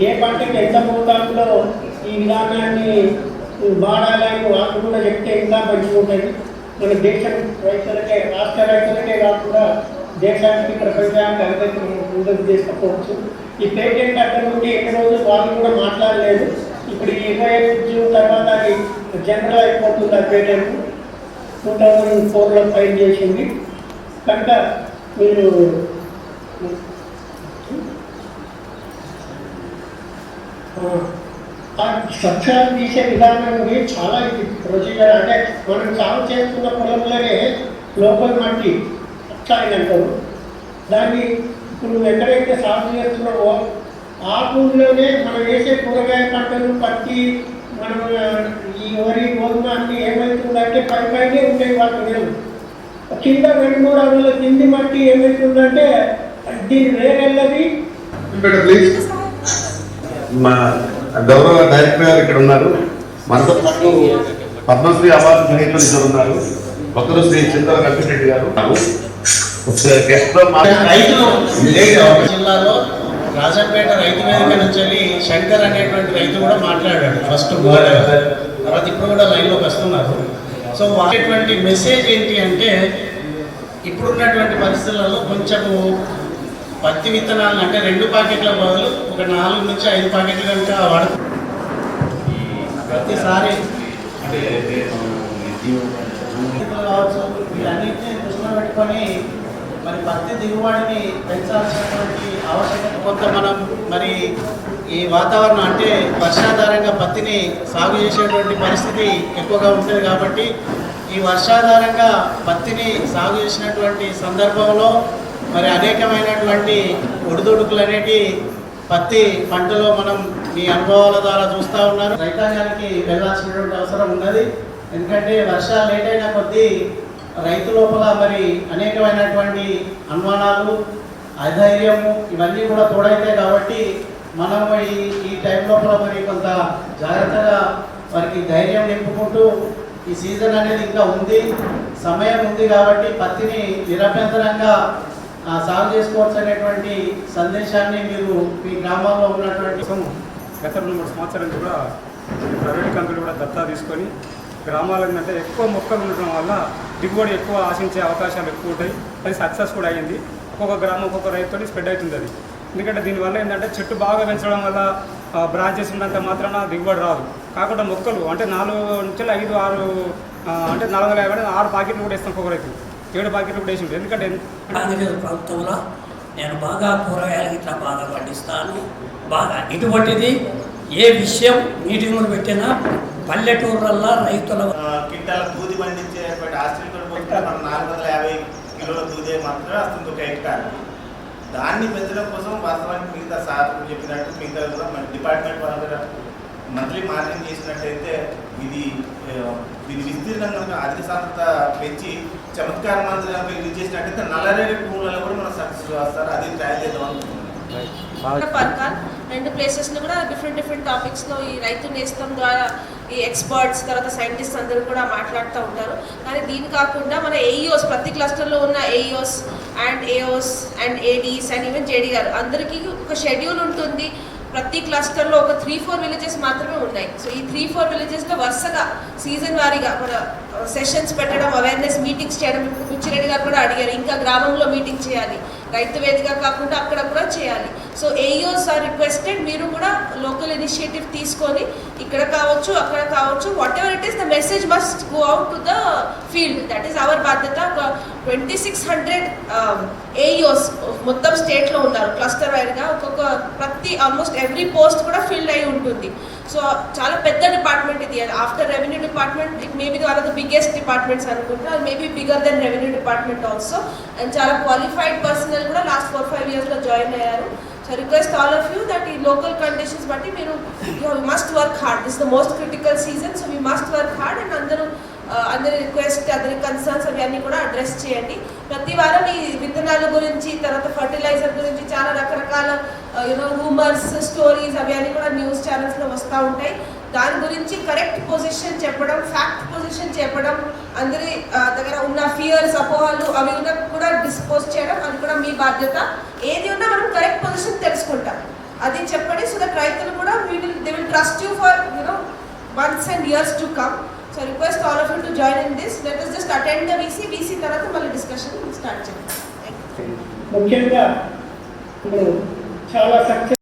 ఏ పంటకి ఎంత మోతాదులో ఈ విధానాన్ని వాడాలని వాళ్ళు కూడా చెప్తే ఇంకా మంచిగా ఉంటుంది. మన దేశం రైతులకే, రాష్ట్ర రైతులకే కాకుండా దేశానికి, ప్రపంచానికి అందరికీ ముందుకు తీసుకుపోవచ్చు. ఈ పేటెంట్ అక్కడ నుండి ఎన్ని రోజులు వాళ్ళు కూడా మాట్లాడలేదు. ఇప్పుడు 25 జూన్ తర్వాత అది జనరల్ అయిపోతుంది. ఆ పేటెంట్ 2004లో ఫైల్ చేసింది కనుక మీరు సబ్సిడీ తీసే విధానం చాలా ఇది ప్రొసీజర్. అంటే మనం సాగు చేస్తున్న పొలంలోనే లోపల మట్టి అట్లా అంటారు దాన్ని. ఇప్పుడు నువ్వు ఎక్కడైతే సాగు చేస్తున్నావో ఆ భూమిలోనే మనం వేసే కూరగాయ పంటలు, పత్తి, మనం ఈ వరి, గోధుమ అన్నీ ఏమవుతుందంటే పైనే ఉంటాయి. వాటి మీద కింద 2-3 అడుగుల కింది మట్టి ఏమవుతుందంటే దీని వేరెళ్ళది. మా గౌరవ డైరెక్టర్ గారు ఇక్కడ ఉన్నారు. మనతో పాటు పద్మశ్రీ అవార్డు గ్రహీతలు ఇక్కడ ఉన్నారు. ఒకరు శ్రీ చింతల వెంకటరెడ్డి గారు. జిల్లాలో రాజంపేట రైతు వేదిక నుంచి శంకర్ అనేటువంటి రైతు కూడా మాట్లాడాడు ఫస్ట్. తర్వాత ఇప్పుడు కూడా లైన్లోకి వస్తున్నారు. సో వాడేటువంటి మెసేజ్ ఏంటి అంటే, ఇప్పుడున్నటువంటి పరిస్థితులలో కొంచెము పత్తి విత్తనాలను అంటే 2 ప్యాకెట్ల బదులు ఒక 4 నుంచి 5 ప్యాకెట్లు కనుక వాడు ప్రతిసారి కావచ్చు వీటన్నిటిని దృష్టిలో పెట్టుకొని మరి పత్తి దిగుబడిని పెంచాల్సినటువంటి ఆవశ్యకత కొంత మనం మరి ఈ వాతావరణం అంటే వర్షాధారంగా పత్తిని సాగు చేసేటువంటి పరిస్థితి ఎక్కువగా ఉంటుంది. కాబట్టి ఈ వర్షాధారంగా పత్తిని సాగు చేసినటువంటి సందర్భంలో మరి అనేకమైనటువంటి ఒడిదుడుకులు అనేవి పత్తి పంటలో మనం మీ అనుభవాల ద్వారా చూస్తూ ఉన్నారు. రైతాంగానికి వెళ్ళాల్సినటువంటి అవసరం ఉన్నది. ఎందుకంటే వర్షాలు లేట్ అయిన కొద్దీ రైతు లోపల మరి అనేకమైనటువంటి అనుమానాలు, అధైర్యము ఇవన్నీ కూడా తోడైతాయి. కాబట్టి మనం ఈ టైం లోపల మరి కొంత జాగ్రత్తగా వారికి ధైర్యం నింపుకుంటూ ఈ సీజన్ అనేది ఇంకా ఉంది, సమయం ఉంది కాబట్టి పత్తిని నిరభ్యంతరంగా సాగు చేసుకోవచ్చు అనేటువంటి సందేశాన్ని మీరు మీ గ్రామాల్లో ఉన్నటువంటి గత 2-3 సంవత్సరాలు కూడా ప్రైవేట్ కంపెనీలు కూడా దత్తా తీసుకొని గ్రామాలకు అంటే ఎక్కువ మొక్కలు ఉండటం వల్ల దిగుబడి ఎక్కువ ఆశించే అవకాశాలు ఎక్కువ ఉంటాయి. అది సక్సెస్ కూడా అయ్యింది. ఒక్కొక్క గ్రామం ఒక్కొక్క రైతుతో స్ప్రెడ్ అవుతుంది అది. ఎందుకంటే దీనివల్ల ఏంటంటే చెట్టు బాగా పెంచడం వల్ల బ్రాంచెస్ ఉన్నంత మాత్రాన దిగుబడి రాదు. కాకుండా మొక్కలు అంటే 4 నుంచి 5-6 అంటే 450 ప్యాకెట్లు కూడా వేస్తాం. ఒక్కొక్క రైతు 7 ప్యాకెట్లు కూడా వేసి ఉంటుంది. ఎందుకంటే ప్రభుత్వంలో నేను బాగా కూరగాయలు ఇట్లా బాగా పండిస్తాను. బాగా ఇటువంటిది ఏ విషయం మీటింగులు పెట్టినా పల్లెటూర్లల్లో రైతుల కింటాల దూది పండించేటువంటి ఆస్ట్రేలియా మనం 450 కిలోల దూదే మాత్రమే వస్తుంది ఒక హెక్టార్. దాన్ని పెంచడం కోసం వాస్తవానికి మిగతా సార్ చెప్పినట్టు మిగతా కూడా మన డిపార్ట్మెంట్ వాళ్ళు మంత్లీ మార్కెటింగ్ చేసినట్టయితే ఇది విస్తీర్ణం కనుక అధిక సాంద్రత పెంచి చమత్కార మంత్రి కనుక యూజ్ చేసినట్టయితే నల్లరేగడి భూములలో కూడా మనం సక్సెస్ వస్తారు. అది ట్రయల్ చేద్దాం అనుకుంటున్నాం. పర్కాల్ 2 ప్లేసెస్లో కూడా డిఫరెంట్ టాపిక్స్లో ఈ రైతు నేస్తం ద్వారా ఈ ఎక్స్పర్ట్స్ తర్వాత సైంటిస్ట్ అందరూ కూడా మాట్లాడుతూ ఉంటారు. కానీ దీని కాకుండా మన ఏఈఓస్ ప్రతి క్లస్టర్లో ఉన్న AEOs and AOs and Aedes and even JD గారు అందరికీ ఒక షెడ్యూల్ ఉంటుంది. ప్రతి క్లస్టర్లో ఒక 3-4 విలేజెస్ మాత్రమే ఉన్నాయి. సో ఈ 3-4 విలేజెస్లో వరుసగా సీజన్ వారీగా మన సెషన్స్ పెట్టడం, అవేర్నెస్ మీటింగ్స్ చేయడం. ఇప్పుడు పిచ్చిరెడ్డి గారు కూడా అడిగారు ఇంకా గ్రామంలో మీటింగ్ చేయాలి, రైతు వేదిక కాకుండా అక్కడ కూడా చేయాలి. సో ఏఈఓస్ ఆర్ రిక్వెస్టెడ్ మీరు కూడా లోకల్ ఇనిషియేటివ్ తీసుకొని ఇక్కడ కావచ్చు అక్కడ కావచ్చు whatever it is the message must go out to the field. That is our బాధ్యత. 2600 ఏఈఓస్ మొత్తం స్టేట్లో ఉన్నారు క్లస్టర్ వైడ్గా. ప్రతి ఆల్మోస్ట్ ఎవ్రీ పోస్ట్ కూడా ఫిల్డ్ అయి ఉంటుంది. సో చాలా పెద్ద డిపార్ట్మెంట్ ఇది. After revenue department it maybe one of the biggest departments అనుకుంటా. Maybe bigger than revenue department also. And చాలా క్వాలిఫైడ్ పర్సనల్ కూడా లాస్ట్ 4-5 ఇయర్స్లో జాయిన్ అయ్యారు. So request all of you that ఈ లోకల్ కండిషన్స్ బట్టి మీరు must work hard. This the most critical season. So we must work hard and అందరి request, అందరి concerns అవన్నీ కూడా అడ్రస్ చేయండి. ప్రతి వారం ఈ విత్తనాల గురించి తర్వాత ఫర్టిలైజర్ గురించి చాలా రకరకాల రూమర్స్, స్టోరీస్ అవన్నీ కూడా న్యూస్ ఛానల్స్లో వస్తూ ఉంటాయి. దాని గురించి కరెక్ట్ పొజిషన్ చెప్పడం, ఫ్యాక్ట్ పొజిషన్ చెప్పడం, అందరి దగ్గర ఉన్న ఫియర్స్, అపోహలు అవి కూడా డిస్పోజ్ చేయడం అది కూడా మీ బాధ్యత. ఏది ఉన్నా మనం కరెక్ట్ పొజిషన్ తెలుసుకుంటాం. అది చెప్పండి. సో దట్ రైతులు కూడా they will trust you for months and years to come. So request all of you to join in this. Let us just attend the VC తర్వాత మళ్ళీ డిస్కషన్ స్టార్ట్ చేద్దాం. ముఖ్యంగా ఇప్పుడు చాలా సక్సెస్